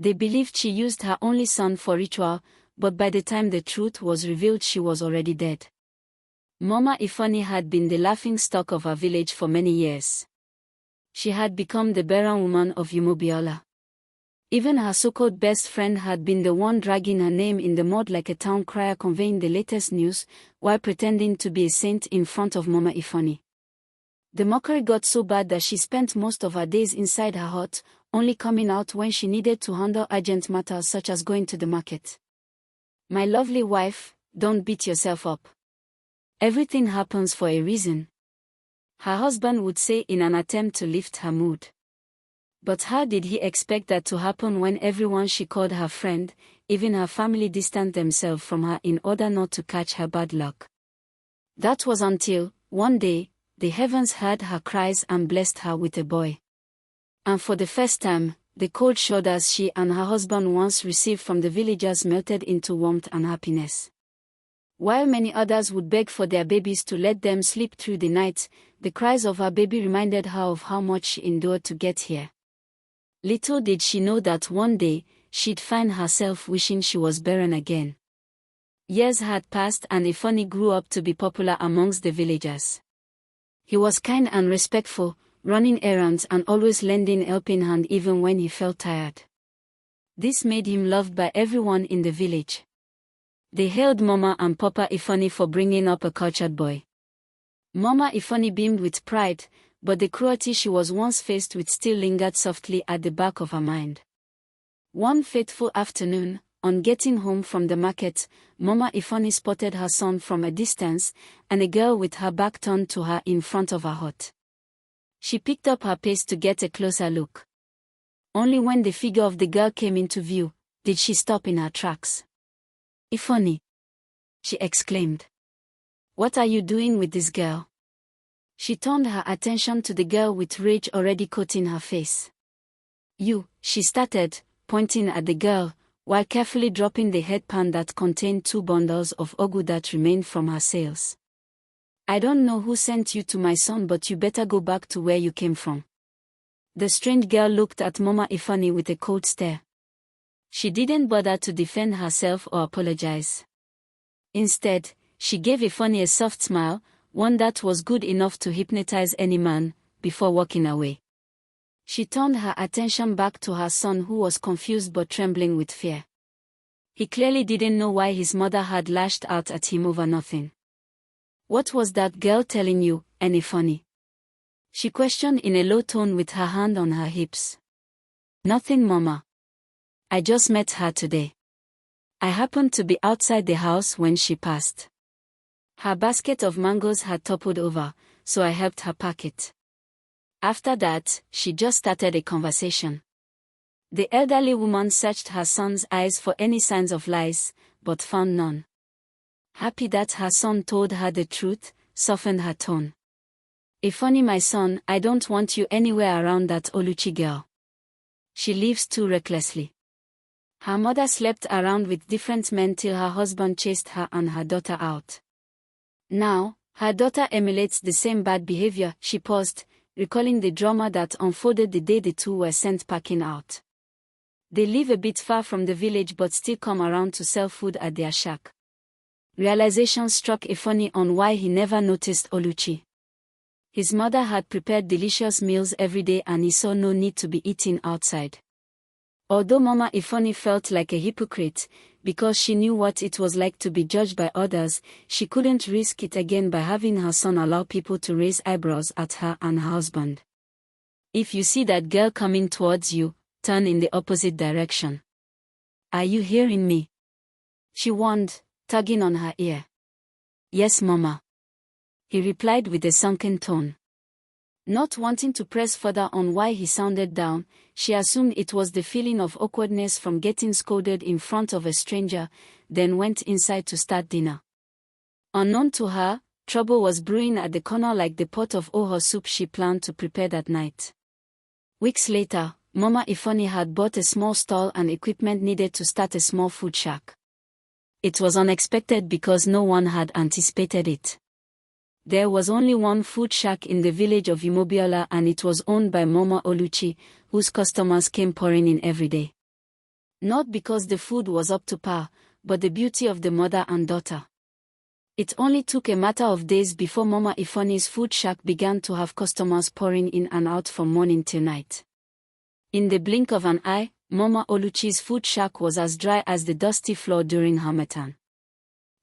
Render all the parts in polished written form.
They believed she used her only son for ritual, but by the time the truth was revealed she was already dead. Mama Ifeanyi had been the laughingstock of her village for many years. She had become the barren woman of Umobiola. Even her so-called best friend had been the one dragging her name in the mud like a town crier conveying the latest news, while pretending to be a saint in front of Mama Ifeanyi. The mockery got so bad that she spent most of her days inside her hut, only coming out when she needed to handle urgent matters such as going to the market. My lovely wife, don't beat yourself up. Everything happens for a reason, her husband would say in an attempt to lift her mood. But how did he expect that to happen when everyone she called her friend, even her family, distanced themselves from her in order not to catch her bad luck? That was until, one day, the heavens heard her cries and blessed her with a boy. And for the first time, the cold shoulders she and her husband once received from the villagers melted into warmth and happiness. While many others would beg for their babies to let them sleep through the night, the cries of her baby reminded her of how much she endured to get here. Little did she know that one day, she'd find herself wishing she was barren again. Years had passed and Ifeanyi grew up to be popular amongst the villagers. He was kind and respectful, running errands and always lending a helping hand even when he felt tired. This made him loved by everyone in the village. They hailed Mama and Papa Ifeanyi for bringing up a cultured boy. Mama Ifeanyi beamed with pride, but the cruelty she was once faced with still lingered softly at the back of her mind. One fateful afternoon, on getting home from the market, Mama Ifeanyi spotted her son from a distance, and a girl with her back turned to her in front of her hut. She picked up her pace to get a closer look. Only when the figure of the girl came into view, did she stop in her tracks. "Ifeanyi," she exclaimed. "What are you doing with this girl?" She turned her attention to the girl with rage already coating her face. "You," she started, pointing at the girl, while carefully dropping the headband that contained 2 bundles of ogu that remained from her sales. "I don't know who sent you to my son, but you better go back to where you came from." The strange girl looked at Mama Ifeanyi with a cold stare. She didn't bother to defend herself or apologize. Instead, she gave Ifeanyi a soft smile, one that was good enough to hypnotize any man, before walking away. She turned her attention back to her son, who was confused but trembling with fear. He clearly didn't know why his mother had lashed out at him over nothing. "What was that girl telling you, Ifeanyi?" she questioned in a low tone with her hand on her hips. "Nothing, Mama. I just met her today. I happened to be outside the house when she passed. Her basket of mangoes had toppled over, so I helped her pack it." After that, she just started a conversation. The elderly woman searched her son's eyes for any signs of lies, but found none. Happy that her son told her the truth, softened her tone. "Ifeanyi, my son, I don't want you anywhere around that Oluchi girl. She lives too recklessly. Her mother slept around with different men till her husband chased her and her daughter out. Now, her daughter emulates the same bad behavior." She paused, recalling the drama that unfolded the day the two were sent packing out. "They live a bit far from the village but still come around to sell food at their shack." Realization struck Ifeanyi on why he never noticed Oluchi. His mother had prepared delicious meals every day and he saw no need to be eating outside. Although Mama Ifeanyi felt like a hypocrite, because she knew what it was like to be judged by others, she couldn't risk it again by having her son allow people to raise eyebrows at her and her husband. "If you see that girl coming towards you, turn in the opposite direction. Are you hearing me?" she warned, tugging on her ear. "Yes, Mama," he replied with a sunken tone. Not wanting to press further on why he sounded down, she assumed it was the feeling of awkwardness from getting scolded in front of a stranger, then went inside to start dinner. Unknown to her, trouble was brewing at the corner like the pot of oho soup she planned to prepare that night. Weeks later, Mama Ifeanyi had bought a small stall and equipment needed to start a small food shack. It was unexpected because no one had anticipated it. There was only one food shack in the village of Umobiola and it was owned by Mama Oluchi, whose customers came pouring in every day. Not because the food was up to par, but the beauty of the mother and daughter. It only took a matter of days before Mama Ifeanyi's food shack began to have customers pouring in and out from morning till night. In the blink of an eye, Mama Oluchi's food shack was as dry as the dusty floor during Harmattan.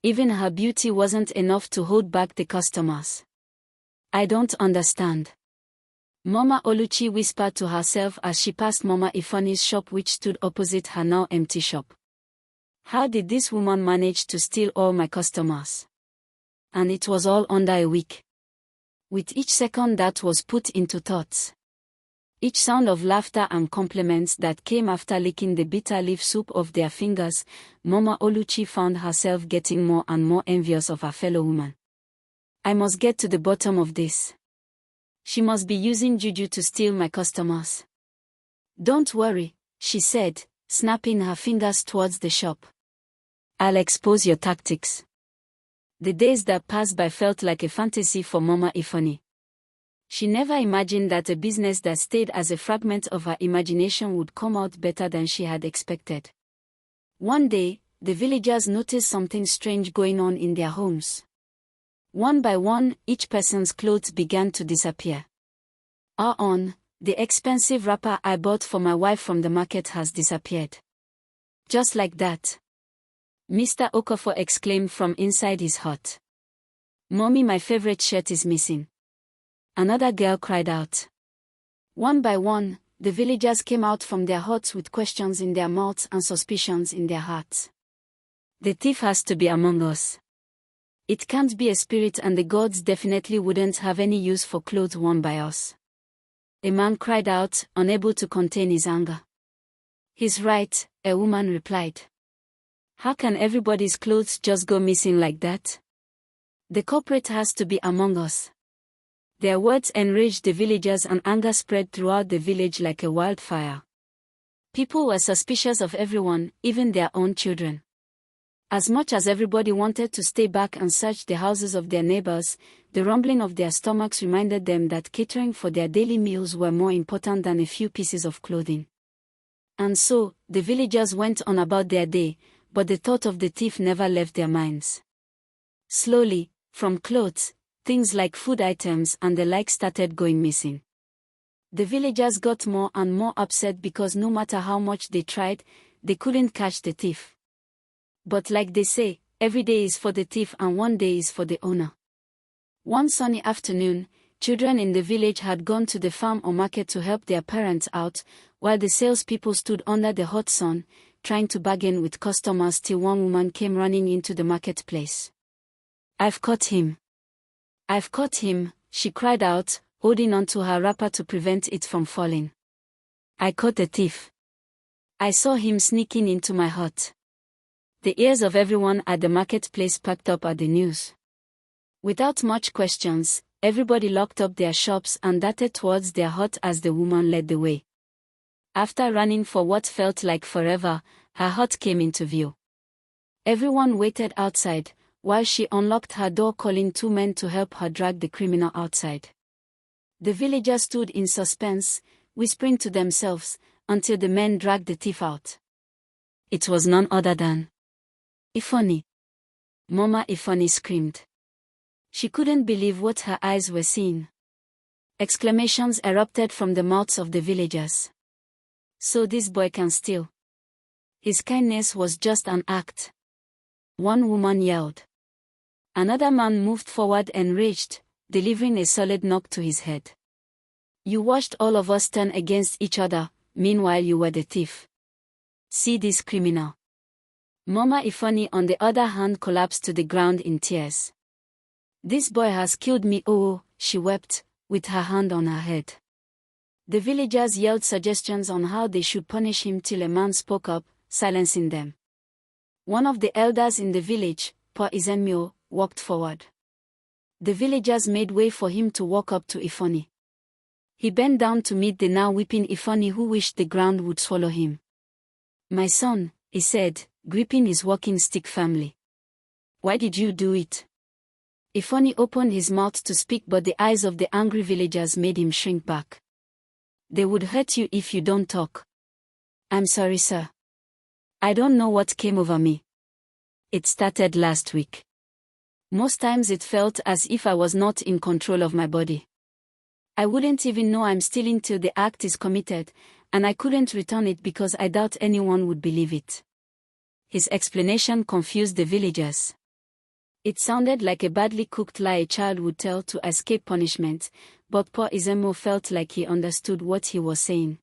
Even her beauty wasn't enough to hold back the customers. "I don't understand," Mama Oluchi whispered to herself as she passed Mama Ifeanyi's shop, which stood opposite her now empty shop. "How did this woman manage to steal all my customers?" And it was all under a week. With each second that was put into thoughts, each sound of laughter and compliments that came after licking the bitter leaf soup off their fingers, Mama Oluchi found herself getting more and more envious of her fellow woman. "I must get to the bottom of this. She must be using juju to steal my customers." "Don't worry," she said, snapping her fingers towards the shop. "I'll expose your tactics." The days that passed by felt like a fantasy for Mama Ifeanyi. She never imagined that a business that stayed as a fragment of her imagination would come out better than she had expected. One day, the villagers noticed something strange going on in their homes. One by one, each person's clothes began to disappear. The expensive wrapper I bought for my wife from the market has disappeared." "Just like that?" Mr. Okafor exclaimed from inside his hut. "Mommy, my favorite shirt is missing," another girl cried out. One by one, the villagers came out from their huts with questions in their mouths and suspicions in their hearts. "The thief has to be among us. It can't be a spirit, and the gods definitely wouldn't have any use for clothes worn by us," a man cried out, unable to contain his anger. "He's right," a woman replied. "How can everybody's clothes just go missing like that? The culprit has to be among us." Their words enraged the villagers, and anger spread throughout the village like a wildfire. People were suspicious of everyone, even their own children. As much as everybody wanted to stay back and search the houses of their neighbors, the rumbling of their stomachs reminded them that catering for their daily meals were more important than a few pieces of clothing. And so, the villagers went on about their day, but the thought of the thief never left their minds. Slowly, from clothes, things like food items and the like started going missing. The villagers got more and more upset because no matter how much they tried, they couldn't catch the thief. But like they say, every day is for the thief and one day is for the owner. One sunny afternoon, children in the village had gone to the farm or market to help their parents out, while the salespeople stood under the hot sun, trying to bargain with customers, till one woman came running into the marketplace. "I've caught him! I've caught him!" she cried out, holding onto her wrapper to prevent it from falling. "I caught the thief! I saw him sneaking into my hut." The ears of everyone at the marketplace perked up at the news. Without much questions, everybody locked up their shops and darted towards their hut as the woman led the way. After running for what felt like forever, her hut came into view. Everyone waited outside, while she unlocked her door, calling two men to help her drag the criminal outside. The villagers stood in suspense, whispering to themselves, until the men dragged the thief out. It was none other than Ifeanyi. Mama Ifeanyi screamed. She couldn't believe what her eyes were seeing. Exclamations erupted from the mouths of the villagers. "So this boy can steal. His kindness was just an act," one woman yelled. Another man moved forward enraged, delivering a solid knock to his head. "You watched all of us turn against each other, meanwhile you were the thief. See this criminal." Mama Ifeanyi on the other hand collapsed to the ground in tears. "This boy has killed me, oh," she wept, with her hand on her head. The villagers yelled suggestions on how they should punish him till a man spoke up, silencing them. One of the elders in the village, Pa Izemio, walked forward. The villagers made way for him to walk up to Ifeanyi. He bent down to meet the now weeping Ifeanyi, who wished the ground would swallow him. "My son," he said, gripping his walking stick firmly. "Why did you do it?" Ifeanyi opened his mouth to speak, but the eyes of the angry villagers made him shrink back. "They would hurt you if you don't talk." "I'm sorry, sir." I don't know what came over me. It started last week. Most times it felt as if I was not in control of my body. I wouldn't even know I'm stealing till the act is committed, and I couldn't return it because I doubt anyone would believe it. His explanation confused the villagers. It sounded like a badly cooked lie a child would tell to escape punishment, but poor Izemo felt like he understood what he was saying.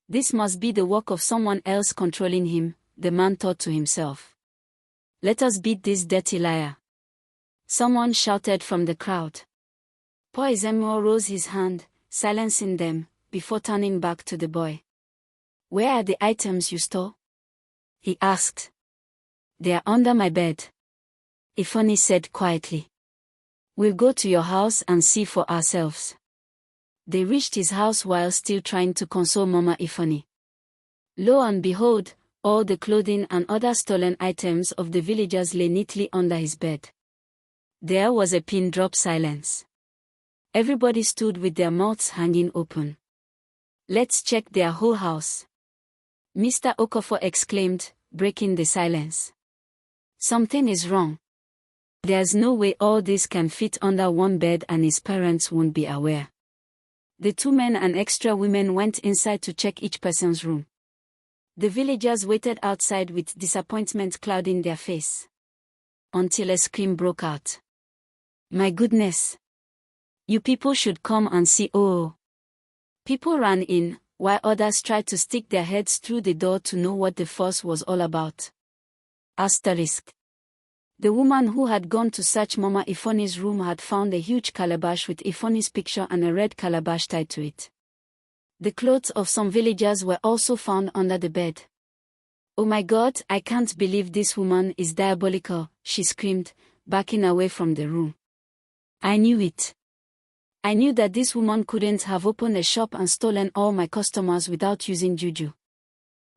This must be the work of someone else controlling him, the man thought to himself. Let us beat this dirty liar. Someone shouted from the crowd. Poor Izemo rose his hand, silencing them, before turning back to the boy. Where are the items you stole? He asked. They are under my bed. Ifeanyi said quietly. We'll go to your house and see for ourselves. They reached his house while still trying to console Mama Ifeanyi. Lo and behold, all the clothing and other stolen items of the villagers lay neatly under his bed. There was a pin-drop silence. Everybody stood with their mouths hanging open. Let's check their whole house. Mr. Okafor exclaimed, breaking the silence. Something is wrong. There's no way all this can fit under one bed and his parents won't be aware. The 2 men and extra women went inside to check each person's room. The villagers waited outside with disappointment clouding their face. Until a scream broke out. My goodness! You people should come and see. Oh! People ran in, while others tried to stick their heads through the door to know what the fuss was all about. Asterisk. The woman who had gone to search Mama Ifeanyi's room had found a huge calabash with Ifeanyi's picture and a red calabash tied to it. The clothes of some villagers were also found under the bed. Oh my God, I can't believe this woman is diabolical, she screamed, backing away from the room. I knew it. I knew that this woman couldn't have opened a shop and stolen all my customers without using juju.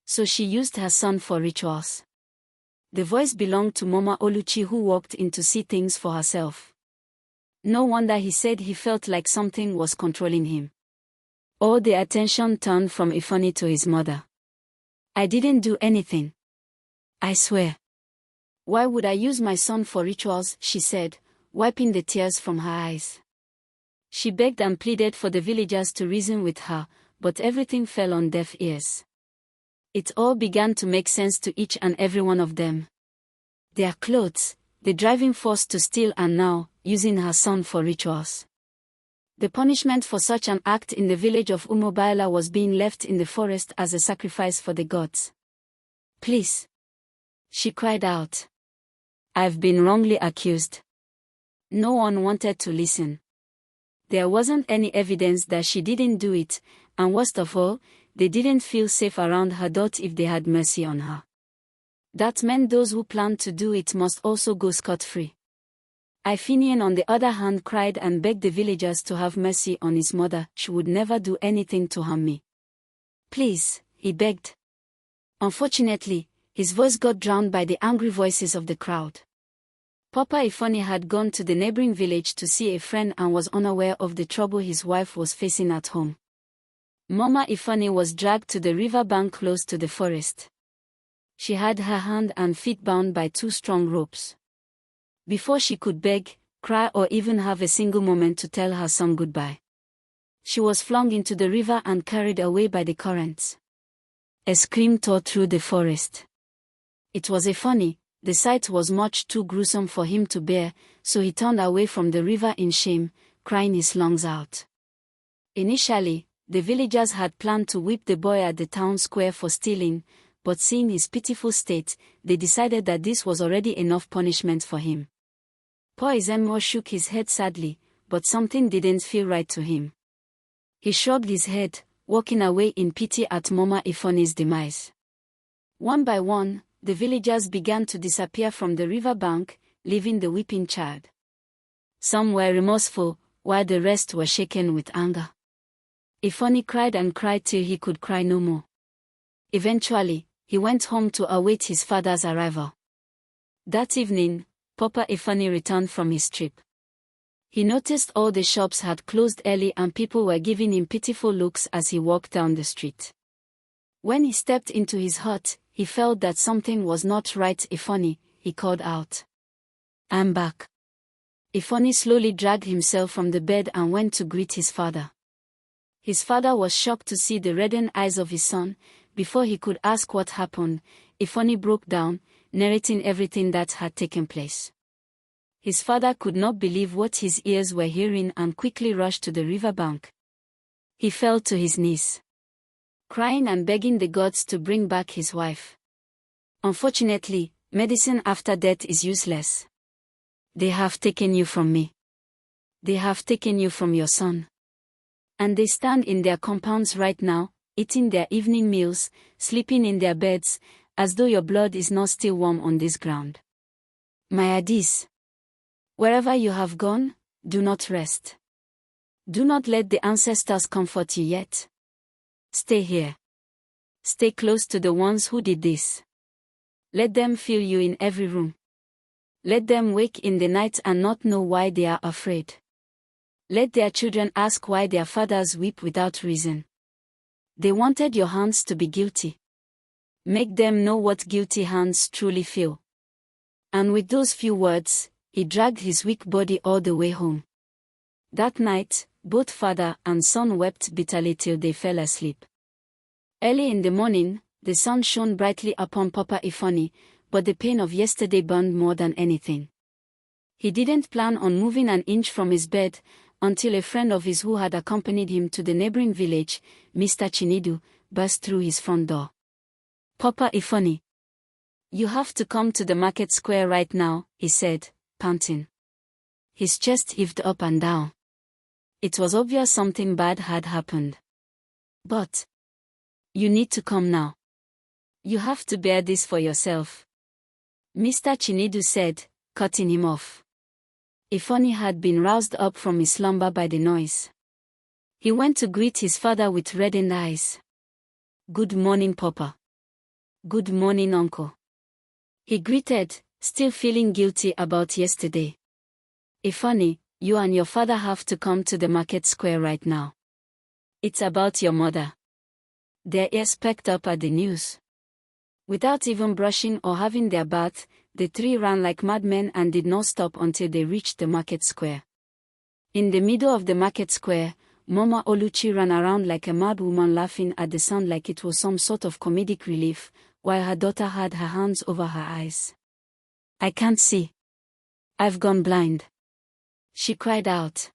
So she used her son for rituals. The voice belonged to Mama Oluchi, who walked in to see things for herself. No wonder he said he felt like something was controlling him. All the attention turned from Ifeanyi to his mother. I didn't do anything. I swear. Why would I use my son for rituals, she said, wiping the tears from her eyes. She begged and pleaded for the villagers to reason with her, but everything fell on deaf ears. It all began to make sense to each and every one of them. Their clothes, the driving force to steal, and now, using her son for rituals. The punishment for such an act in the village of Umobaila was being left in the forest as a sacrifice for the gods. Please. She cried out. I've been wrongly accused. No one wanted to listen. There wasn't any evidence that she didn't do it, and worst of all, they didn't feel safe around her daughter if they had mercy on her. That meant those who planned to do it must also go scot-free. Ifeanyi, on the other hand, cried and begged the villagers to have mercy on his mother. She would never do anything to harm me. Please, he begged. Unfortunately, his voice got drowned by the angry voices of the crowd. Papa Ifeanyi had gone to the neighboring village to see a friend and was unaware of the trouble his wife was facing at home. Mama Ifeanyi was dragged to the river bank close to the forest. She had her hand and feet bound by 2 strong ropes. Before she could beg, cry, or even have a single moment to tell her son goodbye, she was flung into the river and carried away by the currents. A scream tore through the forest. It was Ifeanyi. The sight was much too gruesome for him to bear, so he turned away from the river in shame, crying his lungs out. Initially, the villagers had planned to whip the boy at the town square for stealing, but seeing his pitiful state, they decided that this was already enough punishment for him. Poor Izemo shook his head sadly, but something didn't feel right to him. He shrugged his head, walking away in pity at Mama Ifeanyi's demise. One by one, the villagers began to disappear from the river bank, leaving the weeping child. Some were remorseful, while the rest were shaken with anger. Ifeanyi cried and cried till he could cry no more. Eventually, he went home to await his father's arrival. That evening, Papa Ifeanyi returned from his trip. He noticed all the shops had closed early and people were giving him pitiful looks as he walked down the street. When he stepped into his hut, he felt that something was not right. Ifeanyi, he called out. I'm back. Ifeanyi slowly dragged himself from the bed and went to greet his father. His father was shocked to see the reddened eyes of his son. Before he could ask what happened, Ifeanyi broke down, narrating everything that had taken place. His father could not believe what his ears were hearing and quickly rushed to the riverbank. He fell to his knees, crying and begging the gods to bring back his wife. Unfortunately, medicine after death is useless. They have taken you from me. They have taken you from your son. And they stand in their compounds right now, eating their evening meals, sleeping in their beds, as though your blood is not still warm on this ground. My Addis, wherever you have gone, do not rest. Do not let the ancestors comfort you yet. Stay here. Stay close to the ones who did this. Let them feel you in every room. Let them wake in the night and not know why they are afraid. Let their children ask why their fathers weep without reason. They wanted your hands to be guilty. Make them know what guilty hands truly feel. And with those few words, he dragged his weak body all the way home. That night, both father and son wept bitterly till they fell asleep. Early in the morning, the sun shone brightly upon Papa Ifeanyi, but the pain of yesterday burned more than anything. He didn't plan on moving an inch from his bed, until a friend of his who had accompanied him to the neighboring village, Mr. Chinedu, burst through his front door. Papa Ifeanyi, you have to come to the market square right now, he said, panting. His chest heaved up and down. It was obvious something bad had happened. But you need to come now. You have to bear this for yourself. Mr. Chinedu said, cutting him off. Ifeanyi had been roused up from his slumber by the noise. He went to greet his father with reddened eyes. Good morning, Papa. Good morning, Uncle. He greeted, still feeling guilty about yesterday. Ifeanyi, you and your father have to come to the market square right now. It's about your mother. Their ears perked up at the news. Without even brushing or having their bath, the three ran like madmen and did not stop until they reached the market square. In the middle of the market square, Mama Oluchi ran around like a mad woman laughing at the sound like it was some sort of comedic relief, while her daughter had her hands over her eyes. I can't see. I've gone blind. She cried out.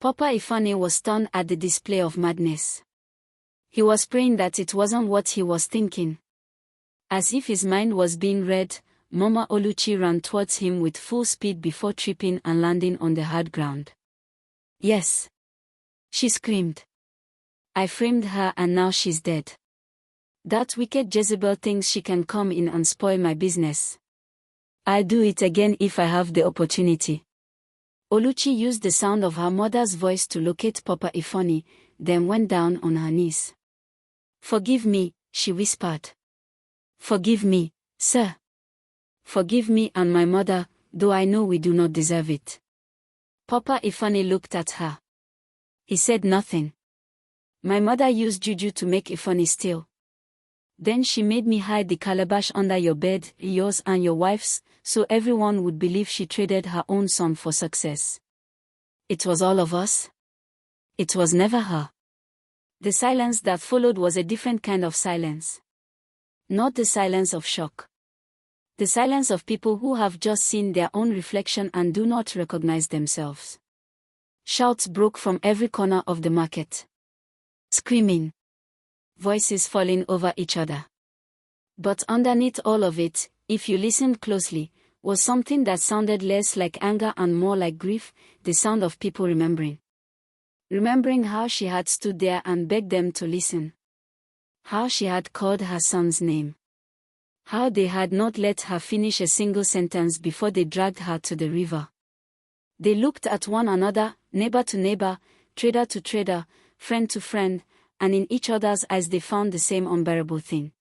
Papa Ifeanyi was stunned at the display of madness. He was praying that it wasn't what he was thinking. As if his mind was being read, Mama Oluchi ran towards him with full speed before tripping and landing on the hard ground. Yes. She screamed. I framed her and now she's dead. That wicked Jezebel thinks she can come in and spoil my business. I'll do it again if I have the opportunity. Oluchi used the sound of her mother's voice to locate Papa Ifeanyi, then went down on her knees. Forgive me, she whispered. Forgive me, sir. Forgive me and my mother, though I know we do not deserve it. Papa Ifeanyi looked at her. He said nothing. My mother used juju to make Ifeanyi steal. Then she made me hide the calabash under your bed, yours and your wife's, so everyone would believe she traded her own son for success. It was all of us. It was never her. The silence that followed was a different kind of silence. Not the silence of shock. The silence of people who have just seen their own reflection and do not recognize themselves. Shouts broke from every corner of the market. Screaming. Voices falling over each other. But underneath all of it, if you listened closely, was something that sounded less like anger and more like grief, the sound of people remembering. Remembering how she had stood there and begged them to listen. How she had called her son's name. How they had not let her finish a single sentence before they dragged her to the river. They looked at one another, neighbor to neighbor, trader to trader, friend to friend, and in each other's eyes they found the same unbearable thing.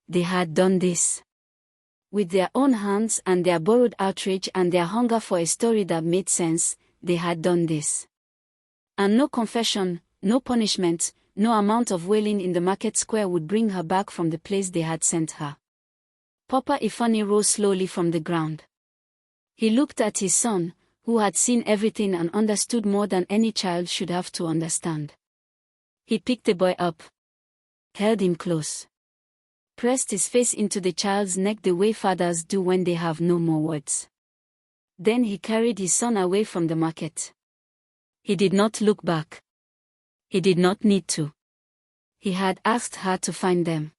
They had done this. With their own hands and their borrowed outrage and their hunger for a story that made sense, they had done this. And no confession, no punishment, No amount of wailing in the market square would bring her back from the place they had sent her. Papa Ifeanyi rose slowly from the ground. He looked at his son, who had seen everything and understood more than any child should have to understand. He picked the boy up, held him close, pressed his face into the child's neck the way fathers do when they have no more words. Then he carried his son away from the market. He did not look back. He did not need to. He had asked her to find them.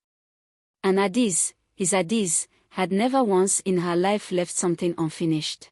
And Adis, his Adis, had never once in her life left something unfinished.